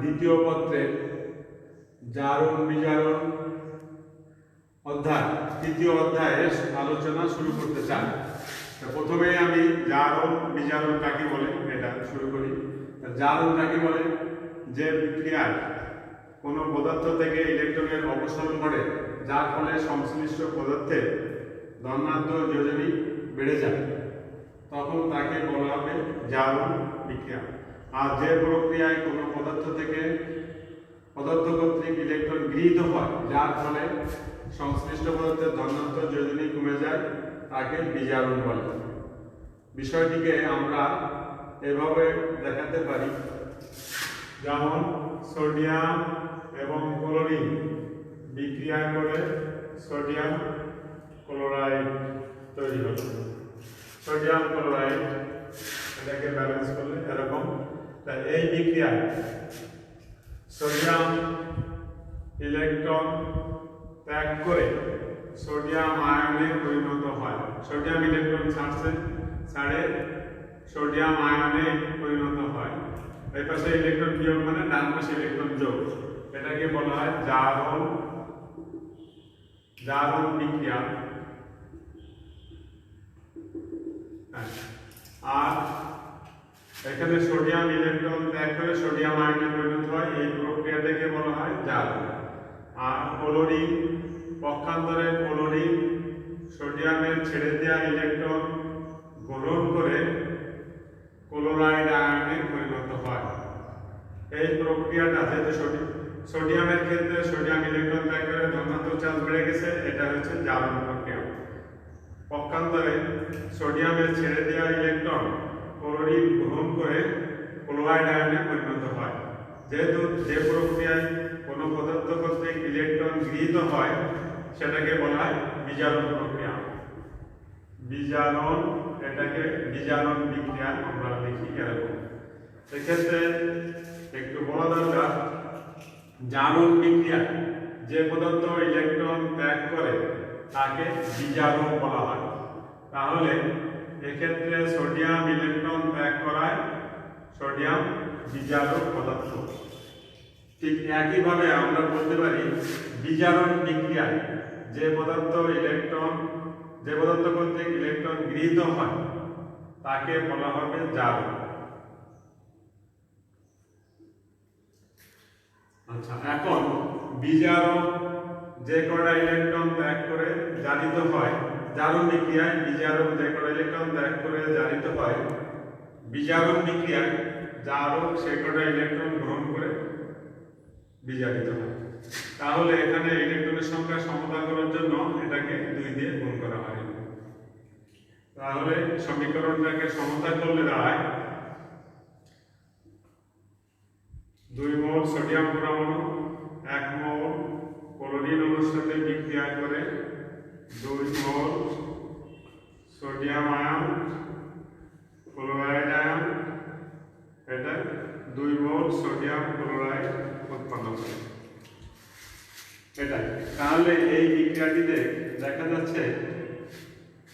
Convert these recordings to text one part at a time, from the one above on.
দ্বিতীয় পত্রের জারণ বিজারণ অধ্যায় তৃতীয় অধ্যায়ের আলোচনা শুরু করতে চাই। প্রথমে আমি জারণ বিজারণ কাকে বলে এটা শুরু করি। জারণ কাকে বলে? যে বিক্রিয়ায় কোনো পদার্থ থেকে ইলেকট্রনের অপসারণ ঘটে, যার ফলে সংশ্লিষ্ট পদার্থের ধনাত্মক যোজনী বেড়ে যায়, তখন তাকে বলা হবে জারণ বিক্রিয়া। আর যে প্রক্রিয়ায় কোনো পদার্থ থেকে পদার্থ কর্তৃক ইলেকট্রন গৃহীত হয়, যার ফলে সংশ্লিষ্ট পদার্থের ধনাত্মক যোজনী কমে যায়, তাকে বিজারণ বলে। বিষয়টিকে আমরা এভাবে দেখাতে পারি, যেমন সোডিয়াম এবং ক্লোরিন বিক্রিয়া করে সোডিয়াম ক্লোরাইড তৈরি হলো। সোডিয়াম ক্লোরাইড এটাকে ব্যালেন্স করলে এরকম। তাই এই বিক্রিয়ায় সোডিয়াম ইলেকট্রন ত্যাগ করে সোডিয়াম আয়নে পরিণত হয়। সোডিয়াম ইলেকট্রন ছাড়ে সোডিয়াম আয়নে পরিণত হয়। এই পাশে ইলেকট্রন বিয়োগ মানে ডান পাশে ইলেকট্রন যোগ। এটাকে বলা হয় জারণ বিক্রিয়া। আর এখানে সোডিয়াম ইলেকট্রন ত্যাগ করে সোডিয়াম আয়নে পরিণত হয়, এই প্রক্রিয়াটাকে বলা হয় জারণ। আর ক্লোরিন পক্ষান্তরে ক্লোরিন সোডিয়ামের ছেড়ে দেওয়া ইলেকট্রন গ্রহণ করে ক্লোরাইড আয়নে পরিণত হয়। এই প্রক্রিয়াটা যেহেতু সোডিয়ামের ক্ষেত্রে সোডিয়াম ইলেকট্রন ত্যাগ করে ধনাত্মক চার্জ বেড়ে গেছে, এটা হচ্ছে জারণ প্রক্রিয়া। পক্ষান্তরে সোডিয়ামের ছেড়ে দেওয়া ইলেকট্রন ক্লোরিন গ্রহণ করে ক্লোরাইড আয়নে পরিণত হয়। যেহেতু যে প্রক্রিয়ায় কোনো পদার্থ কর্তৃক ইলেকট্রন গৃহীত হয়, সেটাকে বলা হয় বিজারণ প্রক্রিয়া। বিজারণ, এটাকে বিজারণ বিক্রিয়া আমরা দেখি এরকম। সেক্ষেত্রে একটু বলা দরকার, জারণ বিক্রিয়া যে পদার্থ ইলেকট্রন ত্যাগ করে তাকে বিজারক বলা হয়। তাহলে এক্ষেত্রে সোডিয়াম ইলেকট্রন ত্যাগ করায় সোডিয়াম বিজারক পদার্থ। ঠিক একইভাবে আমরা বলতে পারি বিজারণ বিক্রিয়ায় যে পদার্থ কর্তৃক ইলেকট্রন গৃহীত হয় তাকে বলা হবে জারক। আচ্ছা, এখন বিজারক যে কটা ইলেকট্রন ত্যাগ করে জারিত হয়, জারণ বিক্রিয়ায় বিজারক যে কটা ইলেকট্রন ত্যাগ করে জারিত হয়, বিজারণ বিক্রিয়ায় জারক সে কটা ইলেকট্রন গ্রহণ করে বিজারিত হয়। তাহলে এখানে ইলেকট্রনের সংখ্যা সমতা করার জন্য এটাকে 2 দিয়ে গুণ করা হয়। তাহলে সমীকরণটাকে সমতা করলে দাঁড়ায় 2 মোল সোডিয়াম পরমাণু 1 মোল ক্লোরিন অণুর সাথে বিক্রিয়া করে 2 মোল সোডিয়াম আয়ন ক্লোরাইড আয়ন, এটা 2 মোল সোডিয়াম ক্লোরাইড উৎপন্ন করে। এটাই। তাহলে এই বিক্রিয়াটিতে দেখা যাচ্ছে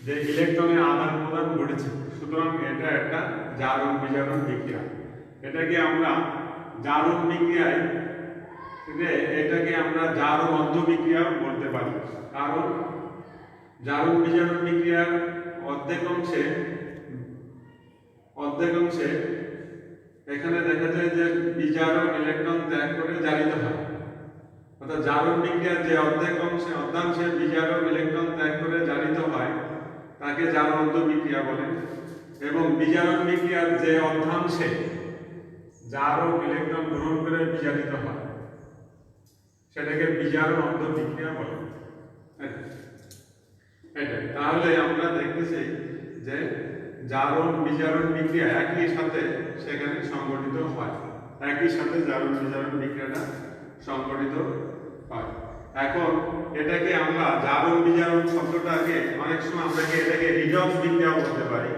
যে ইলেকট্রনের আদান প্রদান ঘটেছে, সুতরাং এটা একটা জারণ বিজারণ বিক্রিয়া। এটাকে আমরা জারণ বিক্রিয়ায় এটাকে আমরা জারণ অর্ধ বিক্রিয়া বলতে পারি। কারণ জারণ বিজারণ বিক্রিয়ার অর্ধেক অংশে এখানে দেখা যায় যে বিজারক ইলেকট্রন ত্যাগ করে জারিত হয়। অর্থাৎ জারণ বিক্রিয়ার যে অর্ধাংশে বিজারক ইলেকট্রন ত্যাগ করে জারিত হয় তাকে জারণ অর্ধ বিক্রিয়া বলে, এবং বিজারণ বিক্রিয়ার যে অর্ধাংশে জারক ইলেকট্রন গ্রহণ করে বিজারিত হয় সেটাকে বিজারণ অর্ধ বিক্রিয়া বলে। এটাই। তাহলে আমরা দেখতেছি যে জারণ বিজারণ বিক্রিয়া একই সাথে সেখানে সংঘটিত হয়, একই সাথে জারণ বিজারণ বিক্রিয়াটা সংঘটিত হয়। এখন এটাকে আমরা জারণ বিজারণ শব্দটাকে অনেক সময় আমরা এটাকে রিডক্স বিক্রিয়া বলতে পারি।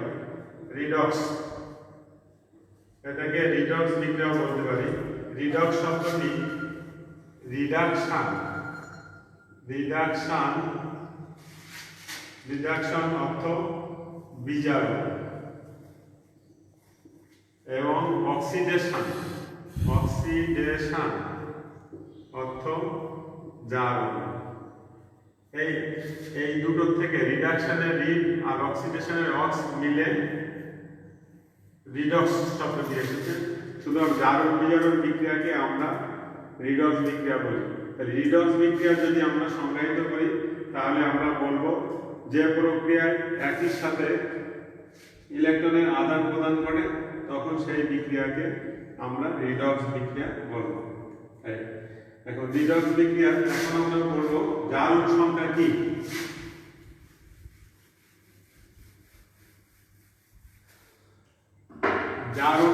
এটাকে রিডক্স বিক্রিয়া বলতে পারি। রিডক্স শব্দটি রিডাকশন অর্থ বিজারণ, এবং অক্সিডেশন অক্সিডেশন অর্থ জারণ। এই এই দুটো থেকে রিডাকশনের রিড আর অক্সিডেশনের অক্স মিলে রিডক্স শব্দটি এসেছে। সুতরাং জারণ বিজারণ বিক্রিয়াকে আমরা রিডক্স বিক্রিয়া বলি। রিডক্স বিক্রিয়া যদি আমরা সংজ্ঞায়িত করি তাহলে আমরা বলবো যে প্রক্রিয়ায় একই সাথে ইলেকট্রনের আদান প্রদান করে তখন সেই বিক্রিয়াকে আমরা রিডক্স বিক্রিয়া বলবো। এখন রিডক্স বিক্রিয়া এখন আমরা বলবো জারণ সংখ্যা কি। জারণ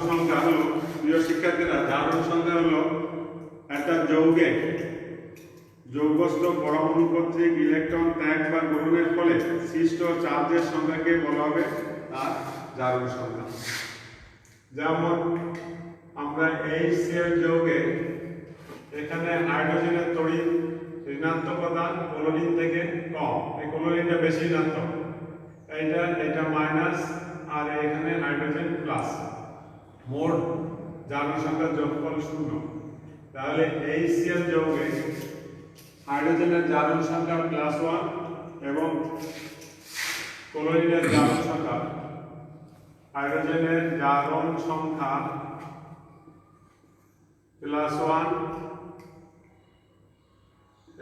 সংখ্যা হলো, প্রিয় শিক্ষার্থীরা, জারণ সংখ্যা হলো একটা যৌগে যৌগস্থ পরমাণু কর্তৃক ইলেকট্রন ত্যাগ বা গ্রহণের ফলে সৃষ্ট চার্জের সংখ্যাকে বলা হবে তার জারণ সংখ্যা। যেমন আমরা HCl যৌগে এখানে হাইড্রোজেনের তড়িৎ ঋণাত্মকতা ক্লোরিন থেকে কম, এই ক্লোরিনটা বেশি ঋণাত্মক, এটা মাইনাস আর এখানে হাইড্রোজেন প্লাস, মোট জারণ সংখ্যার যোগফল 0। তাহলে HCl যৌগে হাইড্রোজেনের জারণ সংখ্যা +1 এবং ক্লোরিনের জারণ সংখ্যা হাইড্রোজেনের জারণ সংখ্যা +1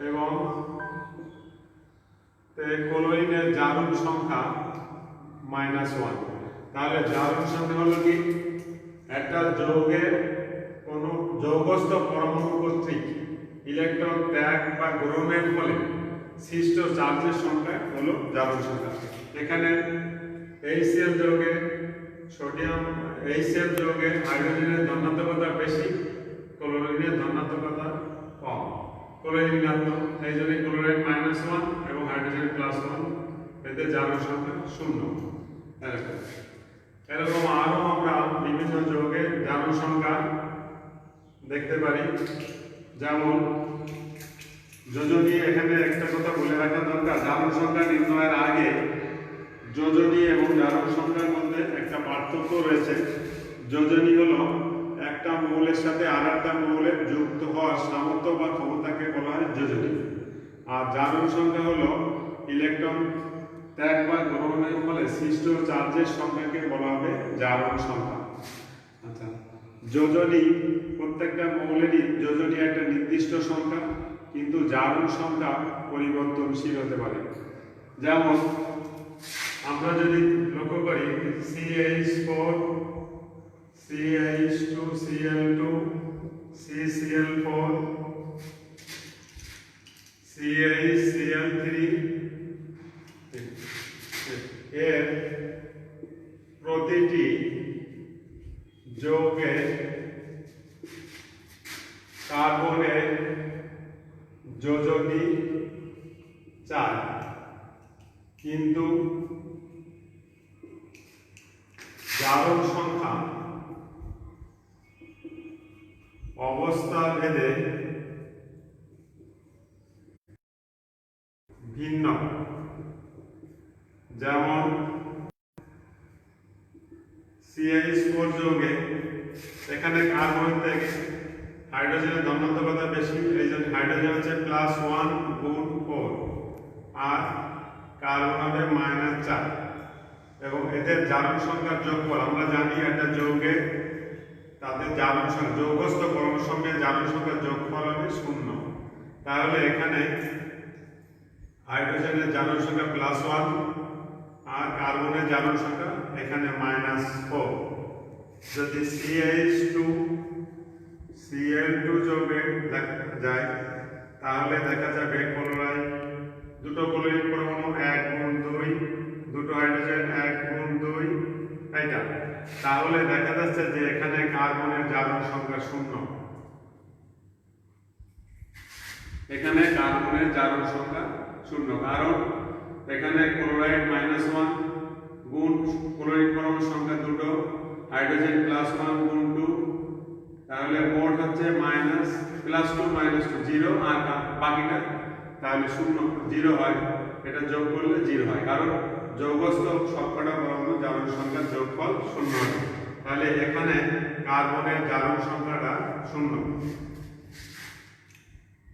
এবং ক্লোরিনের জারণ সংখ্যা -1। তাহলে জারণ সংখ্যা হলো কি, একটা যৌগের কোন যৌগস্থ পরমাণু কর্তৃক ইলেকট্রন ত্যাগ বা গ্রহণের ফলে সৃষ্ট চার্জের সংখ্যা হলো জারণ সংখ্যা। এখানে HCl যৌগে হাইড্রোজেনের ধনাত্মকতা বেশি, ক্লোরিনের ধনাত্মকতা কম, ক্লোরিন ঋণাত্মক, সেই জন্য ক্লোরিন -1 এবং হাইড্রোজেন +1, এতে জারণ সংখ্যা 0। এরকম আরো আমরা বিভিন্ন যৌগের জারণ সংখ্যা দেখতে পারি। যেমন যোজনী, এখানে একটা কথা বলে রাখা দরকার, জারণ সংখ্যা নির্ণয়ের আগে যোজনী এবং জারণ সংখ্যার মধ্যে একটা পার্থক্য রয়েছে। যোজনী হলো একটা মৌলের সাথে আর একটা মৌলের যুক্ত হওয়ার সামর্থ্য বা ক্ষমতাকে বলা হয় যোজনী। আর জারণ সংখ্যা হলো ইলেকট্রন ত্যাগ বা গ্রহণের ফলে সৃষ্ট চার্জের সংখ্যাকে বলা হবে জারণ সংখ্যা। আচ্ছা, যোজনী, প্রত্যেকটা মৌলেরই যোজনী একটা নির্দিষ্ট সংখ্যা, কিন্তু জারণ সংখ্যা পরিবর্তনশীল হতে পারে। যেমন আমরা যদি লক্ষ্য করি CH4 CH2 Cl2 CCl4 CH Cl3, এর প্রতিটি যৌগে কার্বনের যোজনী 4, কিন্তু জারণ সংখ্যা অবস্থা ভেদে ভিন্ন। যেমন CH4 যৌগে এখানে কার্বন থেকে হাইড্রোজেনের ধনাত্মকতা বেশি, এই জন্য হাইড্রোজেন হচ্ছে +1 গুণ 4 আর কার্বন হবে -4, এবং এদের জারণ সংখ্যার যোগফল আমরা জানি একটা যৌগে তাদের জারণ সংখ্যা যৌগস্থ পরমাণুর সঙ্গে জারণ সংখ্যার যোগফল হবে 0। তাহলে এখানে হাইড্রোজেনের জারণ সংখ্যা +1 আর কার্বনের জারণ সংখ্যা এখানে -4। যদি CH2 Cl2 যৌগে দেখা যায় তাহলে দেখা যাবে ক্লোরাইড, দুটো ক্লোরিন পরমাণু 1 গুণ 2, দুটো হাইড্রোজেন 1 গুণ 2, এইটা। তাহলে দেখা যাচ্ছে যে এখানে কার্বনের জারণ সংখ্যা 0, এখানে কার্বনের জারণ সংখ্যা 0, কারণ এখানে ক্লোরাইড -1 গুণ ক্লোরিন পরমাণুর সংখ্যা 2, হাইড্রোজেন +1 গুণ 2, তাহলে মোট হচ্ছে -+2 -2 0 আর বাকিটা তাহলে 0 হয়, এটা যোগ করলে 0 হয়, কারণ যৌগস্থ সবকটা পরমাণু জারণ সংখ্যার যোগফল 0 হয়। তাহলে এখানে কার্বনের জারণ সংখ্যাটা 0।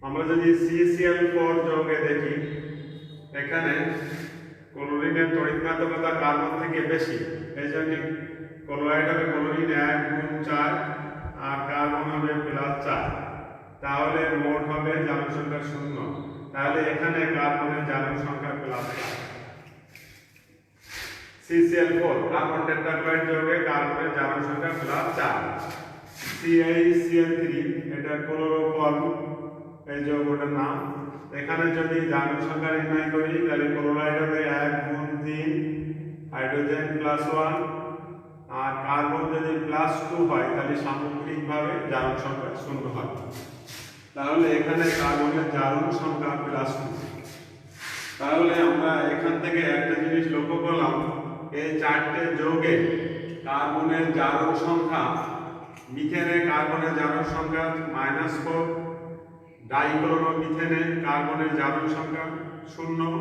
আমরা যদি CCl4 যৌগে দেখি, এখানে ক্লোরিনের তড়িৎঘাতকতা কার্বন থেকে বেশি, এই জন্য ক্লোরাইড হবে ক্লোরিন 1 × 4 আর কার্বন হবে +4, তাহলে মোট হবে জারণ সংখ্যা 0। তাহলে এখানে কার্বনের জারণ সংখ্যা +4। CCl4 কার্বন টেট্রাক্লোরাইড যৌগে কার্বনের জারণ সংখ্যা +4। CaCl3 এটা ক্লোরোফর্ম এই যৌগটার নাম। এখানে যদি জারণ সংখ্যা নির্ণয় করি তাহলে ক্লোরাইড হবে 1 × 3, হাইড্রোজেন +1 আর কার্বন যদি +2 হয় তাহলে সামগ্রিকভাবে জারণ সংখ্যা 0 হয়। তাহলে এখানে কার্বনের জারণ সংখ্যা +2। তাহলে আমরা এখান থেকে একটা জিনিস লক্ষ্য করলাম, এই চারটে যৌগে কার্বনের জারণ সংখ্যা, মিথেনে কার্বনের জারণ সংখ্যা -4, ডাইক্লোরোমিথেনে কার্বনের জারণ সংখ্যা 0,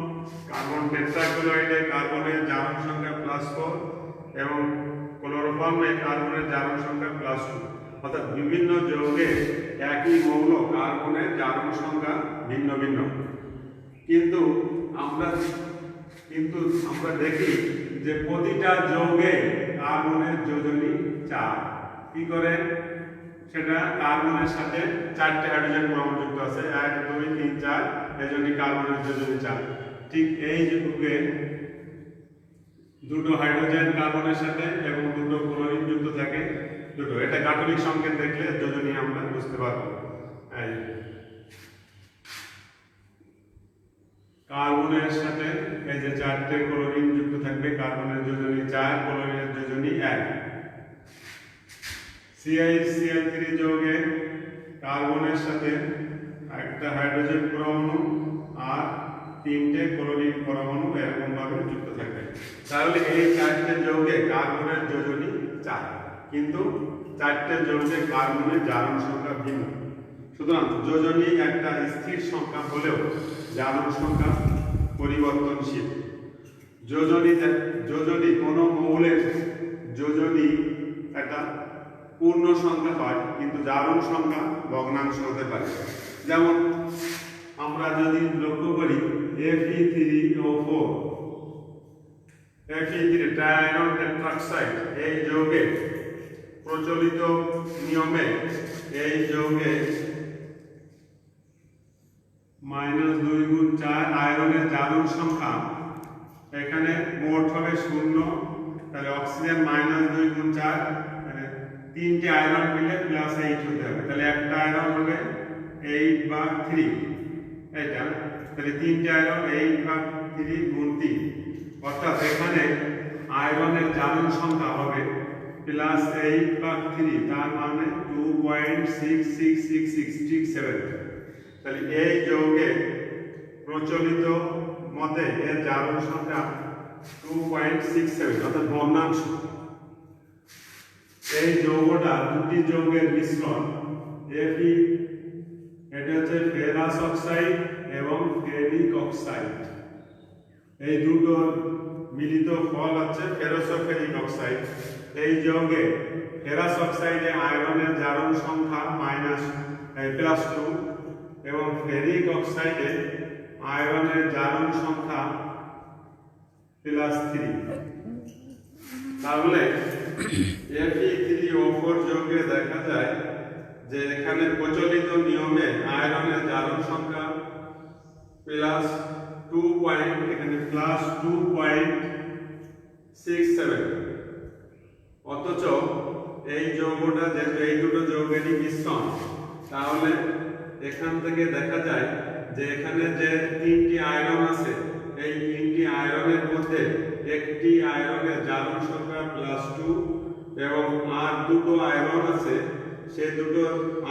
কার্বন টেট্রাক্লোরাইডে কার্বনের জারণ সংখ্যা +4 এবং ক্লোরোফর্মে কার্বনের জারণ সংখ্যা +2। অর্থাৎ বিভিন্ন যৌগে একই মৌল কার্বনের জারণ সংখ্যা ভিন্ন ভিন্ন, কিন্তু আমরা দেখি যে প্রতিটা যৌগে কার্বনের যোজনী 4। কি করে সেটা? কার্বনের সাথে 4টে হাইড্রোজেন পরমাণু যুক্ত আছে, 1 2 3 4, এজন্য কার্বনের যোজনী 4। ঠিক এই যৌগে দুটো হাইড্রোজেন কার্বনের সাথে এবং দুটো ক্লোরিন যুক্ত থাকে, দুটো। এটা গাঠনিক সংকেত দেখলে যোজনী আমরা বুঝতে পারবো। কার্বনের সাথে এই যে 4টে ক্লোরিন যুক্ত থাকবে, কার্বনের যোজনী 4, ক্লোরিনের যোজনী 1। CiCl3 যৌগে কার্বনের সাথে একটা হাইড্রোজেন পরমাণু আর 3টে ক্লোরিন পরমাণু এরকম ভাবে যুক্ত থাকবে। তাহলে এই 4টে যৌগে কার্বনের যোজনী 4, কিন্তু 4টে যৌগে কার্বনের জারণ সংখ্যা ভিন্ন। সুতরাং যোজনী একটা স্থির সংখ্যা হলেও জারণ সংখ্যা পরিবর্তনশীল। যোজনী কোনো মৌলের যোজনী একটা পূর্ণ সংখ্যা হয়, কিন্তু জারণ সংখ্যা ভগ্নাংশ হতে পারে। যেমন আমরা যদি লক্ষ্য করি Fe3O4, Fe3 ট্রাইআয়রন টেট্রাক্সাইড, এই যৌগে প্রচলিত নিয়মে এই যৌগে -2 × 4 আয়রনের জারণ সংখ্যা, এখানে মোট হবে 0। তাহলে অক্সিজেন -2 × 4, মানে 3টে আয়রন মিলে +8 হতে হবে। তাহলে একটা আয়রন হবে 8/3, এটা তাহলে 3টে আয়রন 8/3 × 3, অর্থাৎ এখানে আয়রনের জারণ সংখ্যা হবে +8/3, তার মানে 2.666667। তাহলে এই যৌগে প্রচলিত মতে এর জারণ সংখ্যা 2.67, অর্থাৎ ভগ্নাংশ। এই যৌগটা দুটি যৌগের মিশ্রণ, Fe এটা হচ্ছে ফেরাস অক্সাইড এবং ফেরিক অক্সাইড, এই দুটো মিলিত ফল হচ্ছে ফেরোসোফেরিক অক্সাইড। এই যৌগে ফেরাস অক্সাইডে আয়রনের জারণ সংখ্যা +2 এবং ফেরিক অক্সাইডে আয়রনের জারণ সংখ্যা +3। তাহলে Fe3O4 যৌগে দেখা যায় যে এখানে প্রচলিত নিয়মে আয়রনের জারণ সংখ্যা এখানে +2.67, অথচ এই যৌগটা যেহেতু এই দুটো যৌগেরই মিশ্রণ, তাহলে এখান থেকে দেখা যায় যে এখানে যে 3টি আয়রন আছে, এই 3টি আয়রনের মধ্যে একটি আয়রনের জারণ সংখ্যা +2 এবং আর দুটো আয়রন আছে, সে দুটো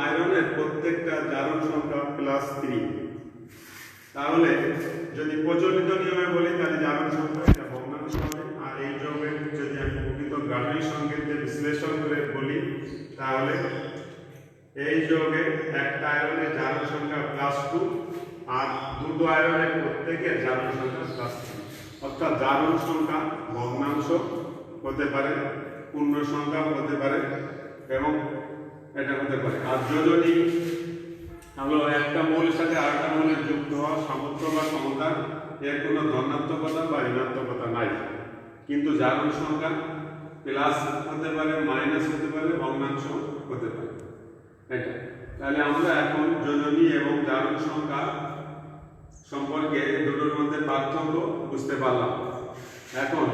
আয়রনের প্রত্যেকটা জারণ সংখ্যা +3। তাহলে যদি প্রচলিত নিয়মে বলি তাহলে জারণ সংখ্যা এটা ভগ্নাংশ হবে। আর এই যৌগের যদি আমি প্রকৃত গাঠনিক সংকেতে বিশ্লেষণ করে বলি, তাহলে এই যৌগে একটা আয়রনের জারণ সংখ্যা +2 আর দুটো আয়নের প্রত্যেকের জারণ সংখ্যা প্লাস 3, অর্থাৎ জারণ সংখ্যা ভগ্নাংশ হতে পারে, পূর্ণ সংখ্যা হতে পারে এবং এটা হতে পারে। আর যোজনী হলো একটা মৌলের সাথে আরেকটা মৌলের যুক্ত হওয়া সামর্থ্য বা ক্ষমতা, এর কোনো ধনাত্মকতা বা ঋণাত্মকতা নাই, কিন্তু জারণ সংখ্যা প্লাস হতে পারে, মাইনাস হতে পারে, ভগ্নাংশ হতে পারে। এটা তাহলে আমরা এখন যোজনী এবং জারণ সংখ্যা সম্পর্কে দুটোর মধ্যে পার্থক্য বুঝতে পারলাম। এখন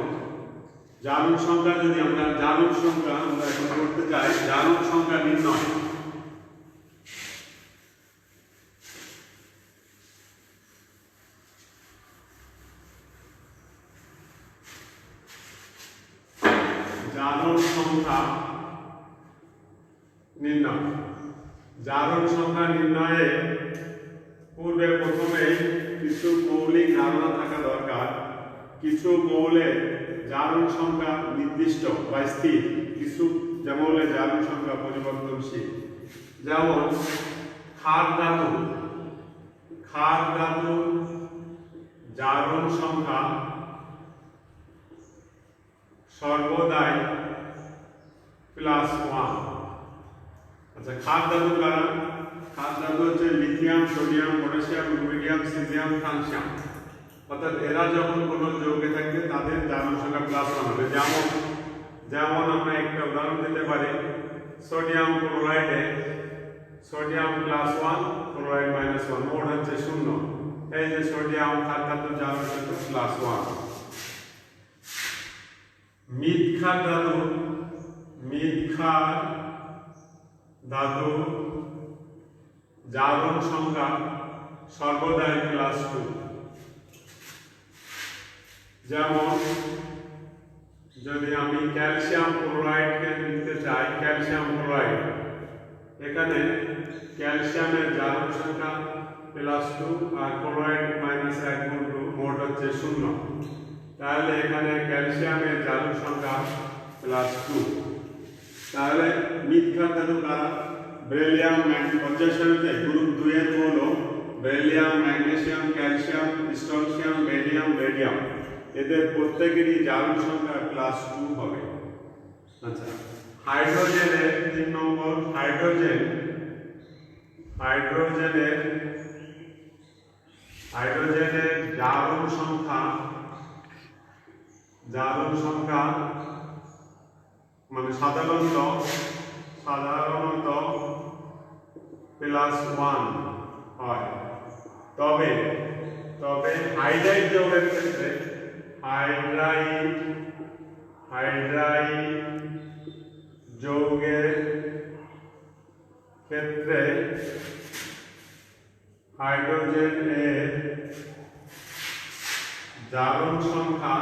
জারণ সংখ্যা যদি আমরা এখন করতে চাই, জারণ সংখ্যা নির্ণয়। জারণ সংখ্যা নির্ণয়ে পূর্বে প্রথমে কিছু মৌলিক ধারণা থাকা দরকার। কিছু মৌলের জারণ সংখ্যা নির্দিষ্ট বা স্থির, কিছু মৌলের জারণ সংখ্যা পরিবর্তনশীল। যেমন ক্ষার ধাতু জারণ সংখ্যা সর্বদাই +1। আচ্ছা, ক্ষার ধাতু কারা? ক্ষার ধাতু হচ্ছে lithium, sodium, potassium, rubidium, caesium, francium. অর্থাৎ এরা যখন কোনো যৌগে থাকবে তাদের জারণ সংখ্যা +1 হবে। যেমন আমরা একটা উদাহরণ দিতে পারি, সোডিয়াম ক্লোরাইডে সোডিয়াম +1, ক্লোরাইড -1, মোট হচ্ছে 0। এই যে সোডিয়াম ক্ষার ধাতুর জারণ সংখ্যা +1। মৃৎক্ষার ধাতু জারণ সংখ্যা সর্বদাই +2। যেমন যদি আমি ক্যালসিয়াম ক্লোরাইডকে নিতে চাই, ক্যালসিয়াম ক্লোরাইড, এখানে ক্যালসিয়ামের জারণ সংখ্যা +2 আর ক্লোরাইড -1 গুণ 2, মোট হচ্ছে 0। তাহলে এখানে ক্যালসিয়ামের জারণ সংখ্যা +2। তাহলে মৃৎক্ষার ধাতু কারা? বেরিলিয়াম, পঞ্চাশতে গ্রুপ 2 এর মৌল beryllium, magnesium, calcium, strontium, barium, radium, এদের প্রত্যেকেরই জারণ সংখ্যা +2 হবে। আচ্ছা, হাইড্রোজেনের 3 নম্বর, হাইড্রোজেনের জারণ সংখ্যা মানে সাধারণত +1 হয়। তবে হাইড্রাইড যৌগের ক্ষেত্রে হাইড্রোজেনের জারণ সংখ্যা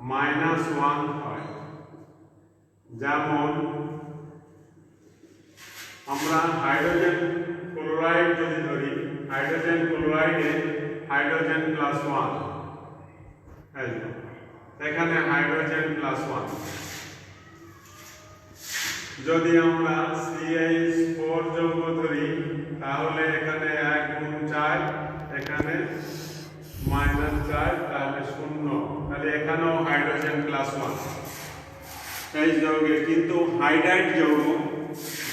-1 হয়। যেমন আমরা হাইড্রোজেন ক্লোরাইড যদি ধরি, হাইড্রোজেন ক্লোরাইডে হাইড্রোজেন +1, এখানে হাইড্রোজেন +1। যদি আমরা CH4 যৌগ ধরি, তাহলে এখানে 1 গুণ 4, এখানে -4, তাহলে 0। তাহলে এখানেও হাইড্রোজেন +1 এই যৌগে। কিন্তু হাইড্রাইড যৌগ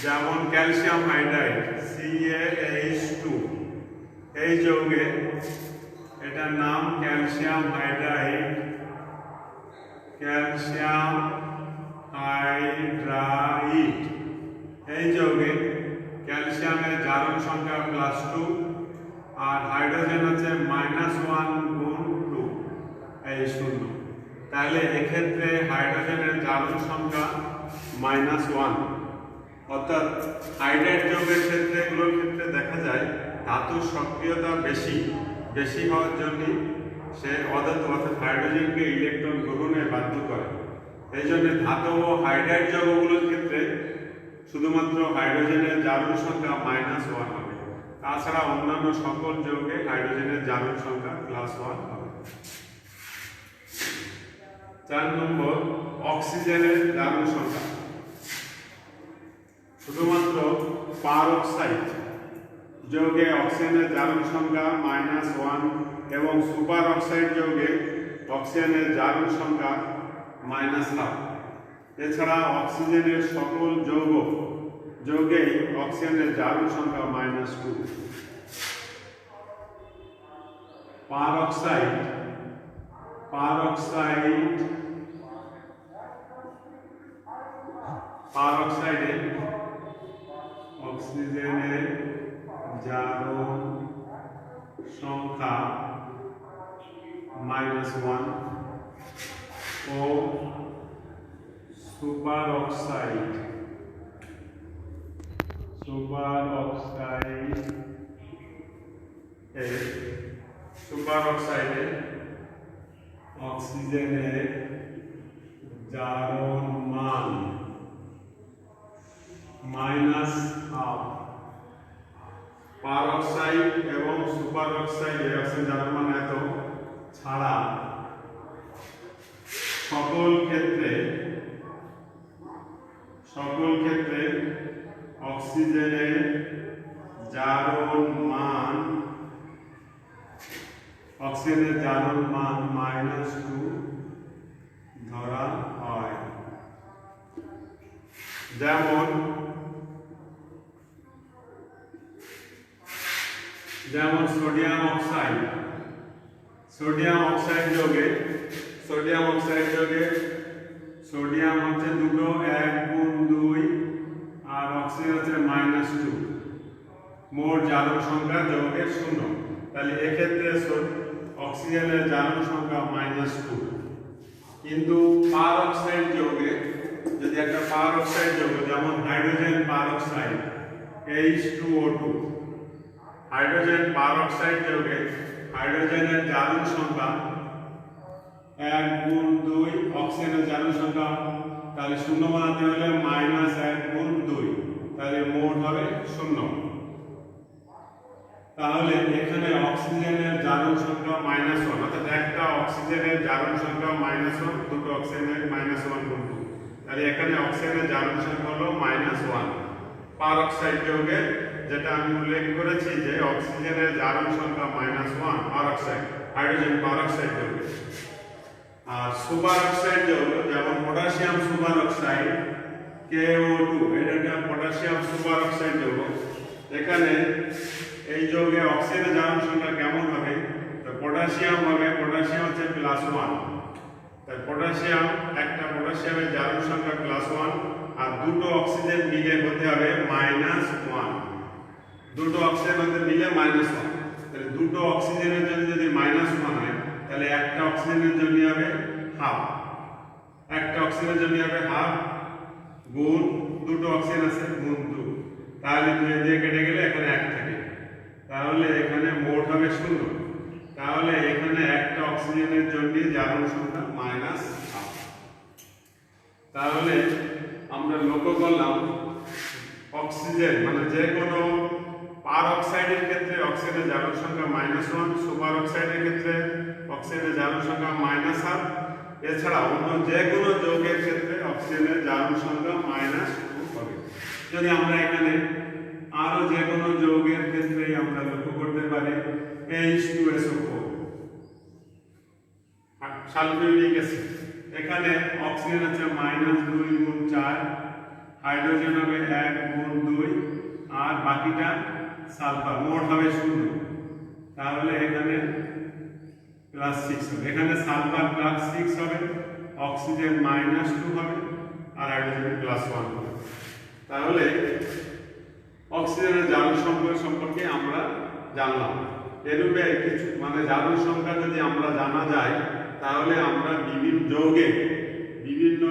যেমন ক্যালসিয়াম হাইড্রাইড CaH2, এই যৌগে এটার নাম ক্যালসিয়াম হাইড্রাইড, এই যৌগে ক্যালসিয়ামের জারণ সংখ্যা +2 আর হাইড্রোজেন হচ্ছে -1 গুণ 2, এই 0। তাহলে এক্ষেত্রে হাইড্রোজেনের জারণ সংখ্যা -1। অর্থাৎ হাইড্রাইড যৌগের ক্ষেত্রে দেখা যায় ধাতুর সক্রিয়তা বেশি হওয়ার জন্য সে অধাতু অর্থাৎ হাইড্রোজেনকে ইলেকট্রন গ্রহণে বাধ্য করে। এই জন্য ধাতু ও হাইড্রাইড যৌগগুলোর ক্ষেত্রে শুধুমাত্র হাইড্রোজেনের জারণ সংখ্যা -1 হবে। তাছাড়া অন্যান্য সকল যৌগে হাইড্রোজেনের জারণ সংখ্যা +1 হবে। 4 নম্বর, অক্সিজেনের জারণ সংখ্যা। শুধুমাত্র পারঅক্সাইড যৌগে অক্সিজেনের জারণ সংখ্যা -1 এবং সুপার অক্সাইড যৌগে অক্সিজেনের জারণ সংখ্যা -1/2। এছাড়া অক্সিজেনের সকল যৌগেই অক্সিজেনের জারণ সংখ্যা -2। পারঅক্সাইডে অক্সিজেনের জারণ সংখ্যা -1 ও সুপার অক্সাইডে অক্সিজেনের জারণ মান -1/2। পারঅক্সাইড এবং সুপার অক্সাইডে অক্সিজেন জারণ মান এত ছাড়া সকল ক্ষেত্রে অক্সিজেনের জারণ মান -2 ধরা হয়। যেমন সোডিয়াম অক্সাইড যৌগে সোডিয়াম হচ্ছে 1/2 আর অক্সিজেন হচ্ছে -2। মোট জারণ সংখ্যা যৌগের 0। তাহলে এক্ষেত্রে অক্সিজেনের জারণ সংখ্যা -2। কিন্তু পারঅক্সাইড যৌগে যদি একটা পারঅক্সাইড যৌগ যেমন hydrogen peroxide H2O2, hydrogen peroxide যৌগে হাইড্রোজেনের জারণ সংখ্যা 1/2, অক্সিজেনের জারণ সংখ্যা তাহলে 0 বানাতে হলে -1/2, তাহলে মোট হবে 0। তাহলে এখানে অক্সিজেনের জারণ সংখ্যা -1, অর্থাৎ একটা অক্সিজেনের জারণ সংখ্যা -1, দুটো অক্সিজেনের -1 গুণ 2, তাহলে এখানে অক্সিজেনের জারণ সংখ্যা হলো -1। পারঅক্সাইড যৌগে যেটা আমি উল্লেখ করেছি যে অক্সিজেনের জারণ সংখ্যা -1 পারঅক্সাইড, হাইড্রোজেন পারঅক্সাইড যৌগে। আর সুপার অক্সাইড যৌগ যেমন পটাশিয়াম সুপার অক্সাইড KO2, এটা একটা পটাশিয়াম সুপার অক্সাইড যৌগ। এখানে এই যৌগে অক্সিজেনের জারণ সংখ্যা কেমন হবে? তো পটাশিয়াম হচ্ছে +1। তাই একটা পটাশিয়ামের জারণ সংখ্যা +1 আর দুটো অক্সিজেন মিলে হতে হবে -1। দুটো অক্সিজেন মিলে -1। তাহলে দুটো অক্সিজেনের জন্য যদি -1 হয় তাহলে একটা অক্সিজেনের জন্য হবে হাফ। একটা অক্সিজেনের জন্য হবে হাফ গুণ দুটো অক্সিজেন আছে গুণ 2, তাহলে 2 দিয়ে কেটে গেলে এখানে 1 থাকে, তাহলে এখানে মোট হবে 0। তাহলে এখানে একটা অক্সিজেনের জন্য জারণ সংখ্যা -1/2। তাহলে আমরা লক্ষ্য করলাম অক্সিজেন মানে যে কোনো পারঅক্সাইডের ক্ষেত্রে অক্সিজেনের জারণ সংখ্যা -1, সুপার অক্সাইডের ক্ষেত্রে অক্সিজেনের জারণ সংখ্যা -1/2। এছাড়া অন্য যে কোনো যৌগের ক্ষেত্রে অক্সিজেনের জারণ সংখ্যা -2 হবে। যদি আমরা এখানে আরো যে কোনো যৌগের ক্ষেত্রে আমরা লক্ষ্য করতে পারি H2SO4 সালফিউরিক অ্যাসিড, এখানে অক্সিজেন আছে -2 গুণ 4, হাইড্রোজেন হবে 1 গুণ 2 আর বাকিটা সালফার, মোট হবে 0। তাহলে এখানে +6 হবে। এখানে সালফার +6 হবে, অক্সিজেন -2 হবে আর হাইড্রোজেন +1 হবে। তাহলে অক্সিজেনের জারণ সম্পর্কে আমরা জানলাম। এরূপে কিছু মানে জারণ সংখ্যা যদি আমরা জানা যায় তাহলে আমরা বিভিন্ন যৌগে বিভিন্ন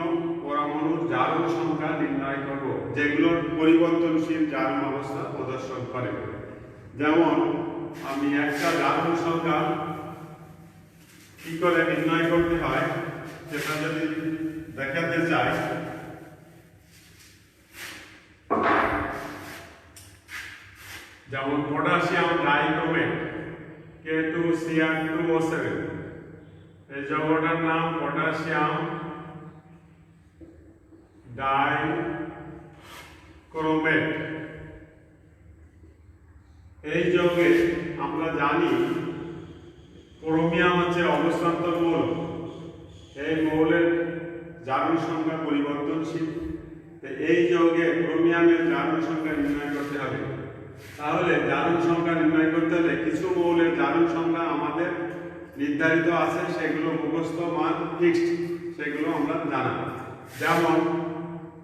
পরমাণুর জারণ সংখ্যা নির্ণয় করব, যেগুলোর পরিবর্তনশীল জারণ অবস্থা প্রদর্শন করে। যেমন আমি একটা জারণ সংখ্যা কি করে নির্ণয় করতে হয় সেটা যদি দেখাতে চাই, যেমন পটাশিয়াম ডাইক্রোমেট K2Cr2O7, এই যৌগটার নাম পটাশিয়াম ক্রোমেট। এই যৌগে আমরা জানি ক্রোমিয়াম হচ্ছে অবস্থান্তর মৌল। এই মৌলের জারণ সংখ্যা পরিবর্তনশীল। এই যৌগে ক্রোমিয়ামের জারণ সংখ্যা নির্ণয় করতে হবে। তাহলে জারণ সংখ্যা নির্ণয় করতে হলে কিছু মৌলের জারণ সংখ্যা আমাদের নির্ধারিত আছে, সেগুলো মুখস্থ মান ফিক্সড, সেগুলো আমরা জানা। যেমন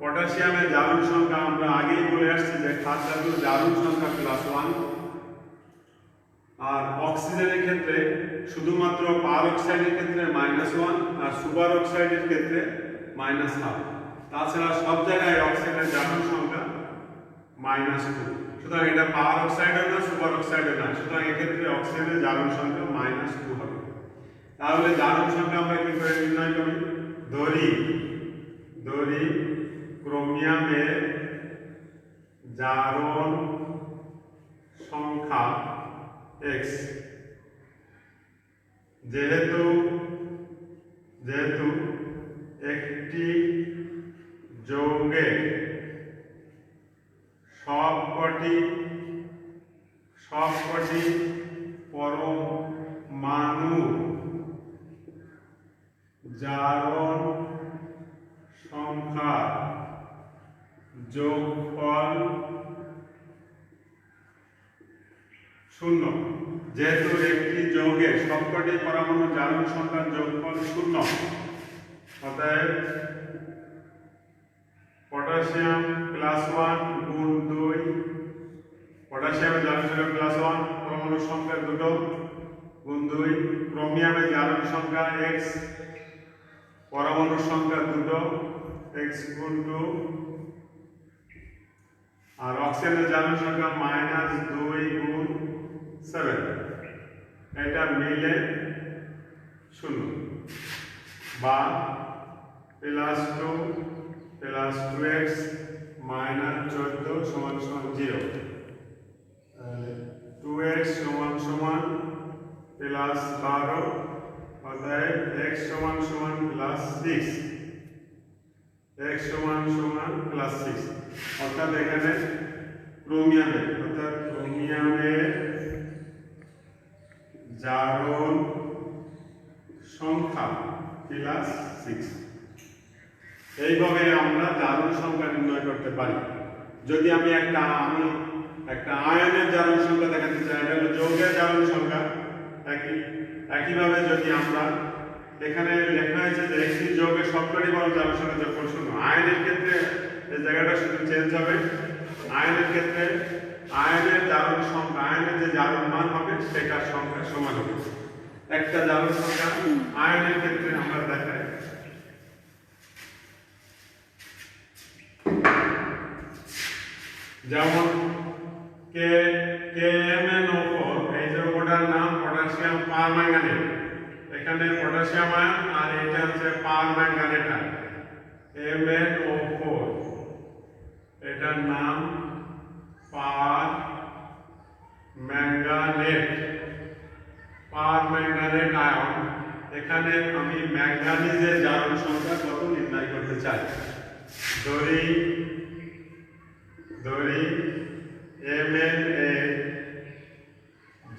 পটাশিয়ামের জারণ সংখ্যা আমরা আগেই বলে আসছি যে খাদ ধাতুর জারণ সংখ্যা +1। আর অক্সিজেনের ক্ষেত্রে শুধুমাত্র পার অক্সাইডের ক্ষেত্রে -1 আর সুপার অক্সাইডের ক্ষেত্রে -1/2। তাছাড়া সব জায়গায় অক্সিজেনের জারণ সংখ্যা -2। সুতরাং এটা পার অক্সাইডও না, সুপার অক্সাইডও না, সুতরাং এক্ষেত্রে অক্সিজেনের জারণ সংখ্যা -2 হবে। তাহলে জারণ সংখ্যা আমরা কি করে নির্ণয় করি? ধরি ক্রোমিয়ামের জারণ সংখ্যা x। যেহেতু একটি যৌগে সবকটি পরমাণু জারণ সংখ্যা যোগফল 0। যেহেতু একটি যৌগের সবকটি পরমাণু জারণ সংখ্যার যোগফল 0, অতএব পটাশিয়াম +1 গুণ 2, পটাশিয়ামের জারণ সংখ্যা +1, পরমাণুর সংখ্যা 2 গুণ 2, ক্রোমিয়ামের জারণ সংখ্যা x, পরমাণুর সংখ্যা 2 x গুণ 2, আর অক্সিজেনের জারণ সংখ্যা -2 গুণ 7। এটা মিলে 0 বা +2 +2x -14 = 0। 2x = +12, অতএব x +6, x +6। অর্থাৎ এখানে ক্রোমিয়ামের জারণ সংখ্যা +6। এইভাবে আমরা জারণ সংখ্যা নির্ণয় করতে পারি। যদি আমি একটা আয়নের জারণ সংখ্যা দেখাতে চাই, এটা হলো যৌগের জারণ সংখ্যা। একইভাবে যদি আমরা এখানে লেখা হয়েছে যে একটি যৌগের সবকটি পরমাণু জারণ সংখ্যা যোগফল 0, আয়নের ক্ষেত্রে এই জায়গাটা শুধু চেঞ্জ হবে। আয়নের ক্ষেত্রে আয়নের জারণ সংখ্যা, আয়নের যে জারণ মান হবে সেটার সংখ্যা সমান হবে। একটা জারণ সংখ্যা আয়নের ক্ষেত্রে আমরা দেখাই, যেমন KMnO4, এই যৌগটার নাম পটাশিয়াম পারম্যাঙ্গানেট। এখানে পটাশিয়াম আয়ন আর এটা হচ্ছে পারম্যাঙ্গানেট আয়ন, MnO4, এটার নাম পারম্যাঙ্গানেট আয়ন। এখানে আমি ম্যাঙ্গানিজের জারণ সংখ্যা কত নির্ণয় করতে চাই। ধরি Mn এর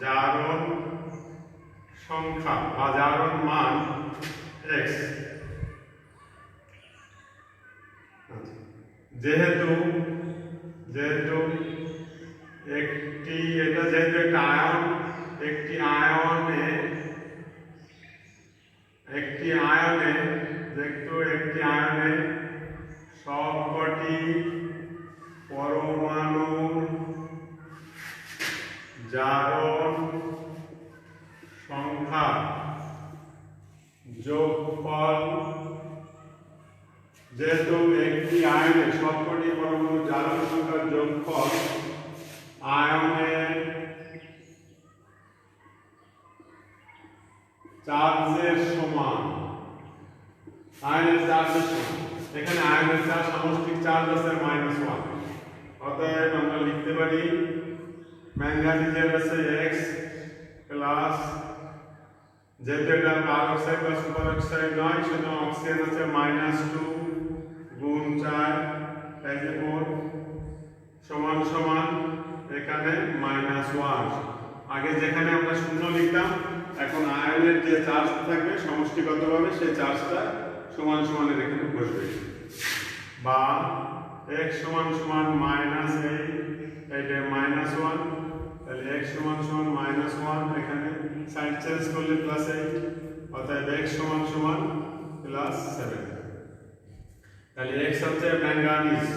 জারণ সংখ্যা বা জারণ মান x। যেহেতু একটা আয়ন, একটি আয়নে সবকটি পরমাণুর জারণ সংখ্যা যোগফল, যেহেতু একটি আয়নে সবকটি পরমাণুর জারণ সংখ্যার যোগফল আয়নের চার্জের সমান। এখানে আয়নের চার্জ, সামষ্টিক চার্জ আছে -1। অতএব আমরা লিখতে পারি ম্যাঙ্গানিজের আছে x প্লাস, যেহেতু এটা পার অক্সাইড বা সুপার অক্সাইড নয়, সুতরাং অক্সিজেন আছে -2 গুণ 4 4 সমান সমান এখানে -1। আগে যেখানে আমরা শূন্য লিখতাম, এখন আয়নের যে চার্জ থাকবে সমষ্টিগতভাবে সেই চার্জটা সমান সমানের এখানে বসবে। বা x সমান সমান -8, এইটা -1, তাহলে x সমান সমান -1, এখানে সাইড চেঞ্জ করলে +8, অর্থাৎ x সমান সমান +7। তাহলে x হচ্ছে ম্যাঙ্গানিজ,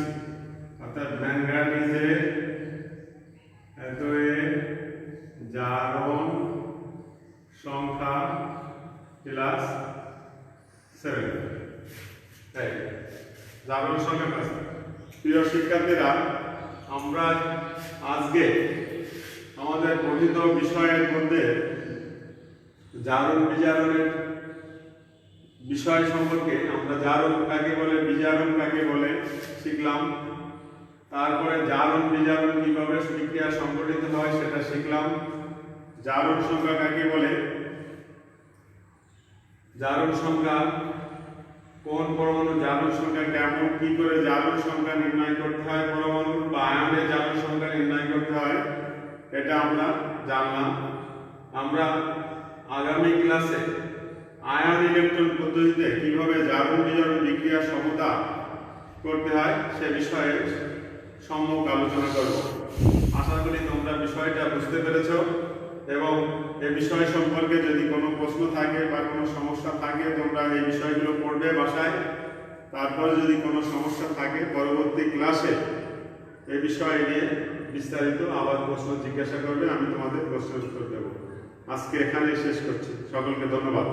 অর্থাৎ ম্যাঙ্গানিজের জারণ সংখ্যা +7। তাই জারণ সংখ্যা +7। প্রিয় শিক্ষার্থীরা, আমরা আজকে আমাদের পঠিত বিষয়ের মধ্যে জারণ বিজারণের বিষয় সম্পর্কে আমরা জারণ কাকে বলে, বিজারণ কাকে বলে শিখলাম। তারপরে জারণ বিজারণ কিভাবে বিক্রিয়া সংঘটিত হয় সেটা শিখলাম। জারণ সংখ্যা কাকে বলে, জারণ সংখ্যা কোন পরমাণু জারণ সংখ্যা কেমন, কি করে জারণ সংখ্যা নির্ণয় করতে হয়, পরমাণু বা আয়নের জারণ সংখ্যা নির্ণয় করতে হয়, এটা আমরা জানলাম। আমরা আগামী ক্লাসে আয়ন ইলেকট্রন পদ্ধতিতে কিভাবে জারণ বিজারণ বিক্রিয়া সমতা করতে হয় সে বিষয়ে সম্যক আলোচনা করব। আশা করি তোমরা বিষয়টা বুঝতে পেরেছ এবং এই বিষয় সম্পর্কে যদি কোনো প্রশ্ন থাকে বা কোনো সমস্যা থাকে তোমরা এই বিষয়গুলো পড়বে বাসায়। তারপর যদি কোনো সমস্যা থাকে পরবর্তী ক্লাসে এই বিষয় নিয়ে বিস্তারিত আবার প্রশ্ন জিজ্ঞাসা করবে, আমি তোমাদের প্রশ্নের উত্তর দেব। আজকে এখানেই শেষ করছি। সকলকে ধন্যবাদ।